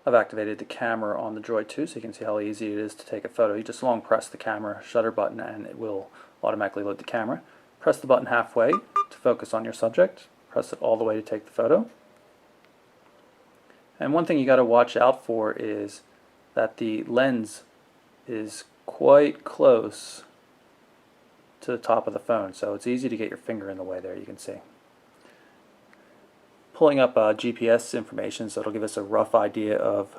I've activated the camera on the Droid 2 so you can see how easy it is to take a photo. You just long press the camera shutter button and it will automatically load the camera. Press the button halfway to focus on your subject. Press it all the way to take the photo. And one thing you got to watch out for is that the lens is quite close to the top of the phone, so it's easy to get your finger in the way there, you can see. Pulling up GPS information, so it'll give us a rough idea of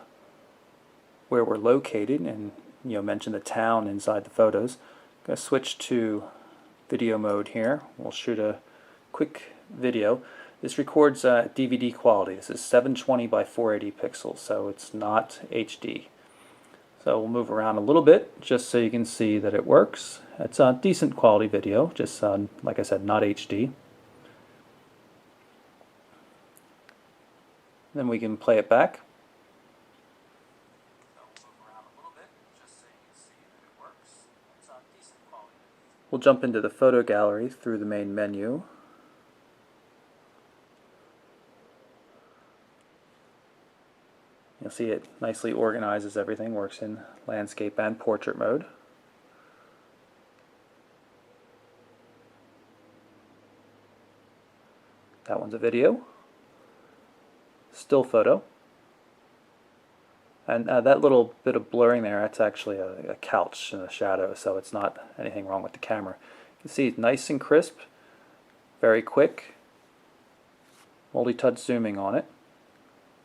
where we're located, and mention the town inside the photos. I'm going to switch to video mode here. We'll shoot a quick video. This records DVD quality. This is 720 by 480 pixels, so it's not HD. So we'll move around a little bit just so you can see that it works. It's a decent quality video, just like I said, not HD. Then we can play it back. We'll jump into the photo gallery through the main menu. You'll see it nicely organizes everything, works in landscape and portrait mode. That one's a video. Still photo. And that little bit of blurring there, that's actually a couch in the shadow, so it's not anything wrong with the camera. You can see it's nice and crisp, very quick, multi-touch zooming on it.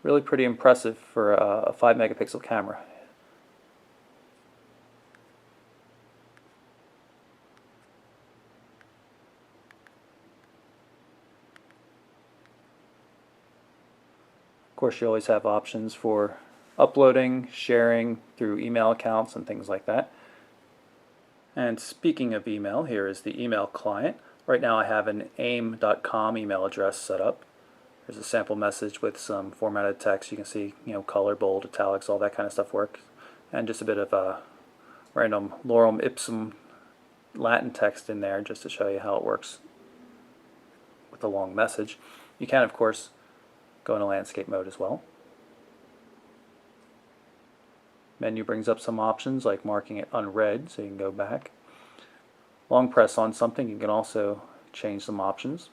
Really pretty impressive for a 5 megapixel camera. Of course, you always have options for uploading, sharing through email accounts and things like that. And speaking of email, here is the email client. Right now I have an aim.com email address set up. There's a sample message with some formatted text. You can see, color, bold, italics, all that kind of stuff works. And just a bit of random lorem ipsum Latin text in there just to show you how it works with a long message. You can, of course, go into landscape mode as well. Menu brings up some options like marking it unread, so you can go back. Long press on something, you can also change some options.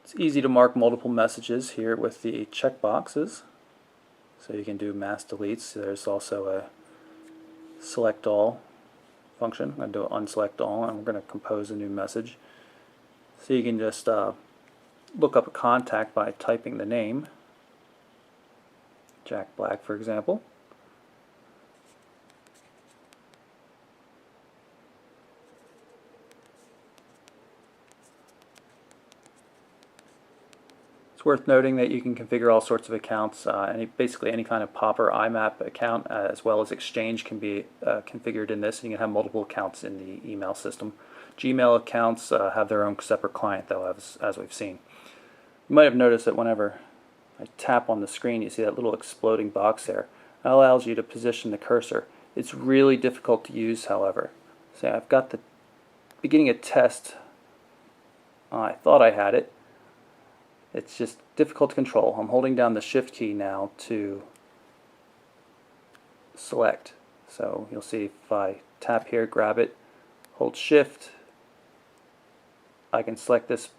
It's easy to mark multiple messages here with the check boxes, so you can do mass deletes. There's also a select all function. I'm going to do unselect all, and we're going to compose a new message. So you can just look up a contact by typing the name, Jack Black for example. It's worth noting that you can configure all sorts of accounts, basically any kind of POP or IMAP account, as well as Exchange can be configured in this, and you can have multiple accounts in the email system. Gmail accounts have their own separate client though, as we've seen. You might have noticed that whenever I tap on the screen, you see that little exploding box there. That allows you to position the cursor. It's really difficult to use, however. So I've got the beginning a test. I thought I had it. It's just difficult to control. I'm holding down the shift key now to select. So you'll see if I tap here, grab it, hold shift, I can select this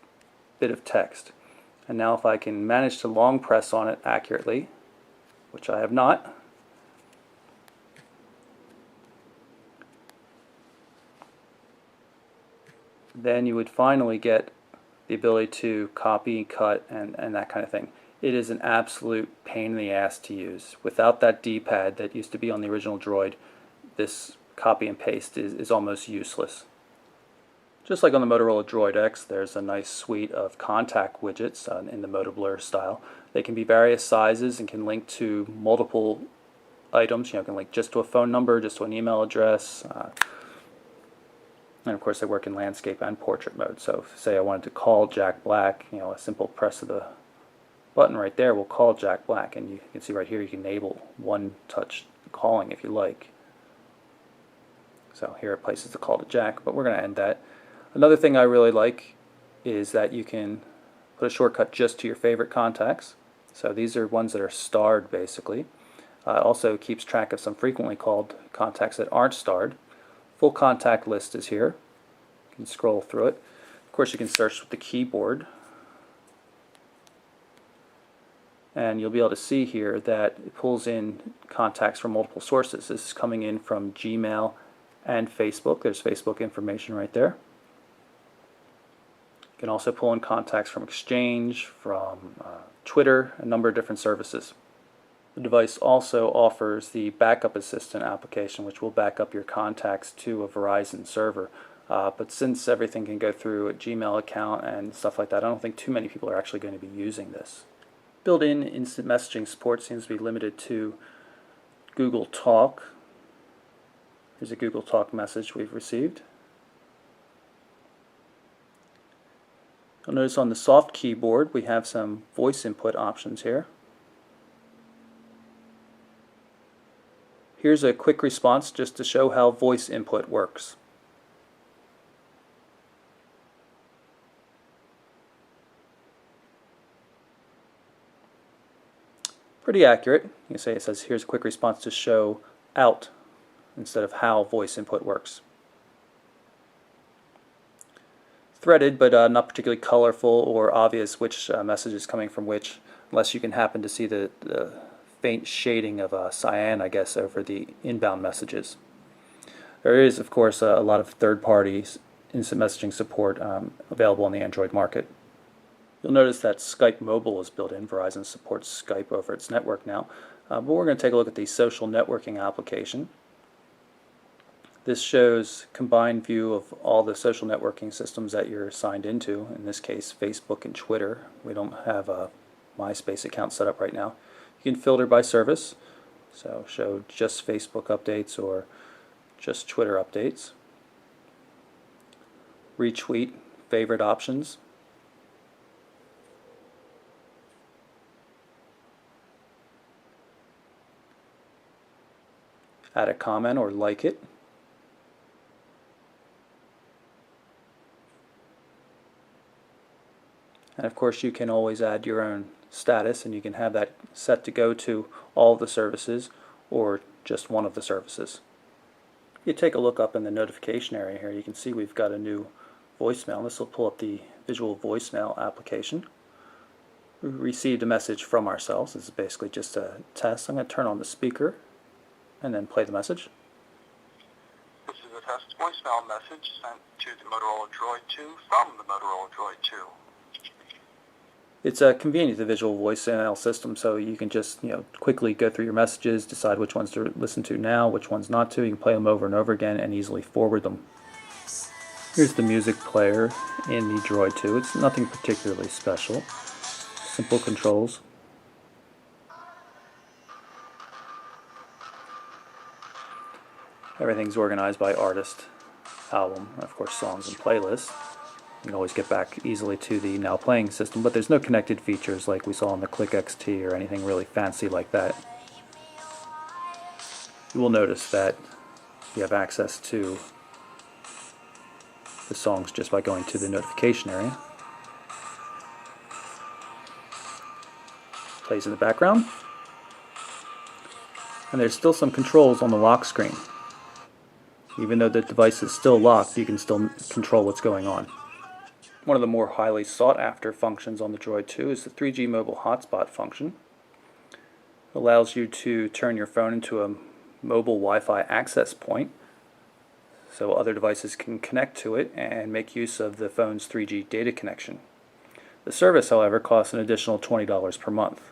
bit of text. And now if I can manage to long press on it accurately, which I have not, then you would finally get the ability to copy, cut, and that kind of thing. It is an absolute pain in the ass to use. Without that D-pad that used to be on the original Droid, this copy and paste is almost useless. Just like on the Motorola DROID X, there's a nice suite of contact widgets in the MotoBlur style. They can be various sizes and can link to multiple items. You can link just to a phone number, just to an email address, and of course they work in landscape and portrait mode. So say I wanted to call Jack Black, a simple press of the button right there will call Jack Black, and you can see right here you can enable one-touch calling if you like. So here it places the call to Jack, but we're going to end that. Another thing I really like is that you can put a shortcut just to your favorite contacts. So these are ones that are starred basically. It also keeps track of some frequently called contacts that aren't starred. Full contact list is here. You can scroll through it. Of course, you can search with the keyboard. And you'll be able to see here that it pulls in contacts from multiple sources. This is coming in from Gmail and Facebook. There's Facebook information right there. You can also pull in contacts from Exchange, from Twitter, a number of different services. The device also offers the Backup Assistant application, which will back up your contacts to a Verizon server. But since everything can go through a Gmail account and stuff like that, I don't think too many people are actually going to be using this. Built-in instant messaging support seems to be limited to Google Talk. Here's a Google Talk message we've received. You'll notice on the soft keyboard we have some voice input options here. Here's a quick response just to show how voice input works. Pretty accurate. You can say it says here's a quick response to show out instead of how voice input works. Threaded, but not particularly colorful or obvious which message is coming from which, unless you can happen to see the faint shading of cyan, I guess, over the inbound messages. There is, of course, a lot of third-party instant messaging support available on the Android market. You'll notice that Skype Mobile is built in. Verizon supports Skype over its network now. But we're going to take a look at the social networking application. This shows combined view of all the social networking systems that you're signed into, in this case Facebook and Twitter. We don't have a MySpace account set up right now. You can filter by service, so show just Facebook updates or just Twitter updates. Retweet, favorite options. Add a comment or like it. And of course you can always add your own status, and you can have that set to go to all of the services or just one of the services. You take a look up in the notification area here, you can see we've got a new voicemail. This will pull up the visual voicemail application. We received a message from ourselves. This is basically just a test. I'm going to turn on the speaker and then play the message. This is a test voicemail message sent to the Motorola DROID 2 from the Motorola DROID 2. It's convenient, the visual voicemail system, so you can just quickly go through your messages, decide which ones to listen to now, which ones not to. You can play them over and over again and easily forward them. Here's the music player in the DROID 2. It's nothing particularly special. Simple controls. Everything's organized by artist, album, and of course songs and playlists. You can always get back easily to the now playing system, but there's no connected features like we saw on the Click XT or anything really fancy like that. You will notice that you have access to the songs just by going to the notification area. Plays in the background. And there's still some controls on the lock screen. Even though the device is still locked, you can still control what's going on. One of the more highly sought after functions on the DROID 2 is the 3G mobile hotspot function. It allows you to turn your phone into a mobile Wi-Fi access point so other devices can connect to it and make use of the phone's 3G data connection. The service, however, costs an additional $20 per month.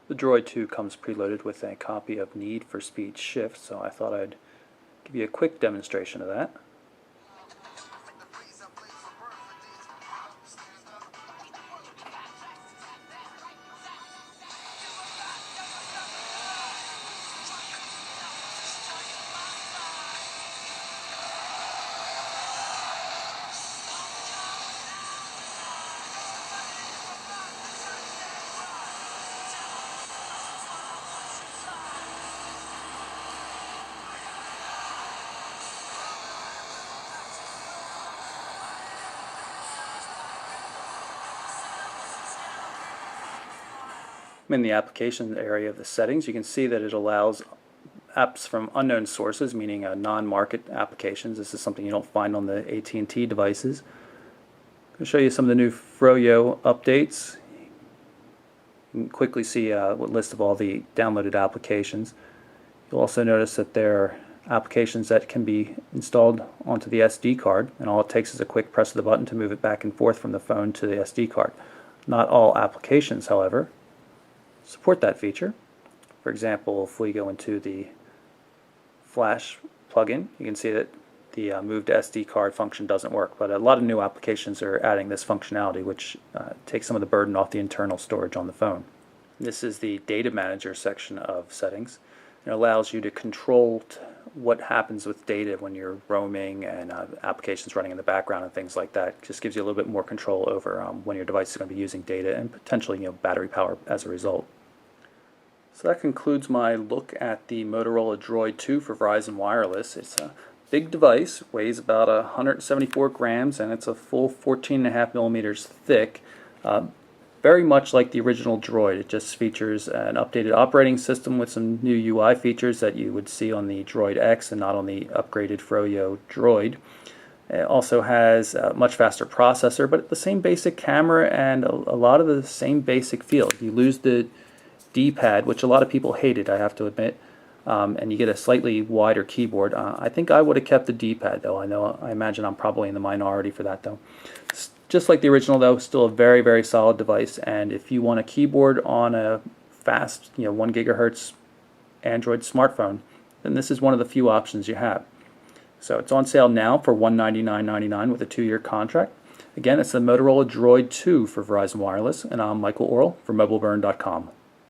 The DROID 2 comes preloaded with a copy of Need for Speed Shift, so I thought I'd give you a quick demonstration of that. I'm in the application area of the settings. You can see that it allows apps from unknown sources, meaning non-market applications. This is something you don't find on the AT&T devices. I'm going to show you some of the new Froyo updates. You can quickly see a list of all the downloaded applications. You'll also notice that there are applications that can be installed onto the SD card, and all it takes is a quick press of the button to move it back and forth from the phone to the SD card. Not all applications, however, support that feature. For example, if we go into the Flash plugin, you can see that the move to SD card function doesn't work, but a lot of new applications are adding this functionality, which takes some of the burden off the internal storage on the phone. This is the data manager section of settings. It allows you to control what happens with data when you're roaming and applications running in the background and things like that. It just gives you a little bit more control over when your device is going to be using data and potentially battery power as a result. So that concludes my look at the Motorola DROID 2 for Verizon Wireless. It's a big device, weighs about 174 grams, and it's a full 14.5 millimeters thick. Very much like the original Droid. It just features an updated operating system with some new UI features that you would see on the Droid X and not on the upgraded Froyo Droid. It also has a much faster processor, but the same basic camera and a lot of the same basic feel. You lose the D-pad, which a lot of people hated, I have to admit, and you get a slightly wider keyboard. I think I would have kept the D-pad, though. I imagine I'm probably in the minority for that, though. Just like the original, though, still a very, very solid device. And if you want a keyboard on a fast, 1 gigahertz Android smartphone, then this is one of the few options you have. So it's on sale now for $199.99 with a 2-year contract. Again, it's the Motorola DROID 2 for Verizon Wireless, and I'm Michael Orrell for MobileBurn.com.